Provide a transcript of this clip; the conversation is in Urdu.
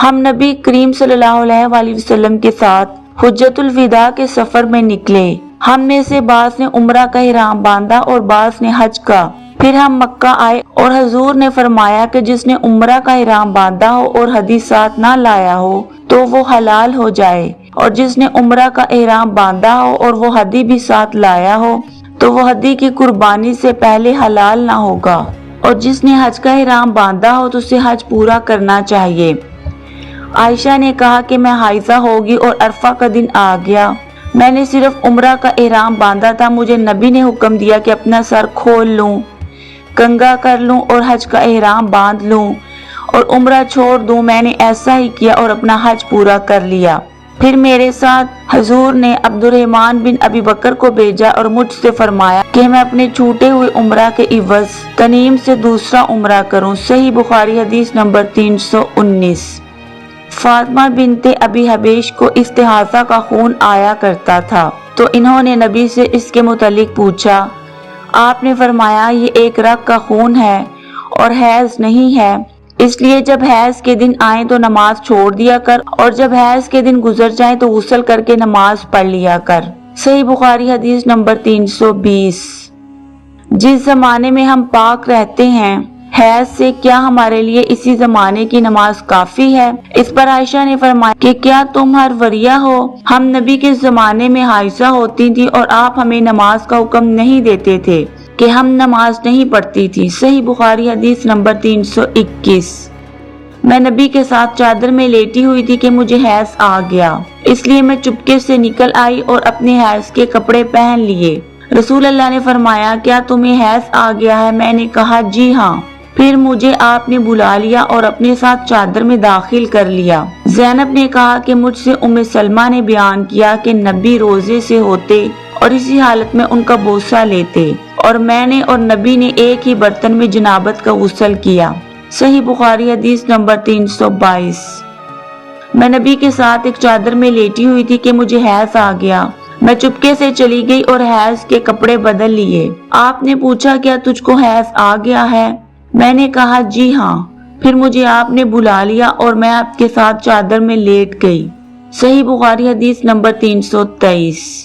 ہم نبی کریم صلی اللہ علیہ وسلم کے ساتھ حجت الوداع کے سفر میں نکلے۔ ہم میں سے بعض نے عمرہ کا احرام باندھا اور بعض نے حج کا۔ پھر ہم مکہ آئے اور حضور نے فرمایا کہ جس نے عمرہ کا احرام باندھا ہو اور ہدی ساتھ نہ لایا ہو تو وہ حلال ہو جائے، اور جس نے عمرہ کا احرام باندھا ہو اور وہ ہدی بھی ساتھ لایا ہو تو وہ ہدی کی قربانی سے پہلے حلال نہ ہوگا، اور جس نے حج کا احرام باندھا ہو تو اسے حج پورا کرنا چاہیے۔ عائشہ نے کہا کہ میں حائضہ ہوگی اور عرفہ کا دن آ گیا۔ میں نے صرف عمرہ کا احرام باندھا تھا، مجھے نبی نے حکم دیا کہ اپنا سر کھول لوں، کنگا کر لوں اور حج کا احرام باندھ لوں اور عمرہ چھوڑ دوں۔ میں نے ایسا ہی کیا اور اپنا حج پورا کر لیا۔ پھر میرے ساتھ حضور نے عبد الرحمن بن ابی بکر کو بھیجا اور مجھ سے فرمایا کہ میں اپنے چھوٹے ہوئے عمرہ کے عوض تنعیم سے دوسرا عمرہ کروں۔ صحیح بخاری حدیث نمبر 319۔ فاطمہ بنت ابی حبیش کو استحاضہ کا خون آیا کرتا تھا تو انہوں نے نبی سے اس کے متعلق پوچھا۔ آپ نے فرمایا یہ ایک رگ کا خون ہے اور حیض نہیں ہے، اس لیے جب حیض کے دن آئیں تو نماز چھوڑ دیا کر اور جب حیض کے دن گزر جائیں تو غسل کر کے نماز پڑھ لیا کر۔ صحیح بخاری حدیث نمبر 320۔ جس زمانے میں ہم پاک رہتے ہیں حیض سے، کیا ہمارے لیے اسی زمانے کی نماز کافی ہے؟ اس پر عائشہ نے فرمایا کہ کیا تم ہر وریہ ہو؟ ہم نبی کے زمانے میں حائضہ ہوتی تھی اور آپ ہمیں نماز کا حکم نہیں دیتے تھے کہ ہم نماز نہیں پڑھتی تھی۔ صحیح بخاری حدیث نمبر 321۔ میں نبی کے ساتھ چادر میں لیٹی ہوئی تھی کہ مجھے حیض آ گیا، اس لیے میں چپکے سے نکل آئی اور اپنے حیض کے کپڑے پہن لیے۔ رسول اللہ نے فرمایا کیا تمہیں حیض آ گیا ہے؟ میں نے کہا جی ہاں۔ پھر مجھے آپ نے بلا لیا اور اپنے ساتھ چادر میں داخل کر لیا۔ زینب نے کہا کہ مجھ سے ام سلمہ نے بیان کیا کہ نبی روزے سے ہوتے اور اسی حالت میں ان کا بوسہ لیتے، اور میں نے اور نبی نے ایک ہی برتن میں جنابت کا غسل کیا۔ صحیح بخاری حدیث نمبر 322۔ میں نبی کے ساتھ ایک چادر میں لیٹی ہوئی تھی کہ مجھے حیض آ گیا۔ میں چپکے سے چلی گئی اور حیض کے کپڑے بدل لیے۔ آپ نے پوچھا کیا تجھ کو حیض آ گیا ہے؟ میں نے کہا جی ہاں۔ پھر مجھے آپ نے بلا لیا اور میں آپ کے ساتھ چادر میں لیٹ گئی۔ صحیح بخاری حدیث نمبر 323۔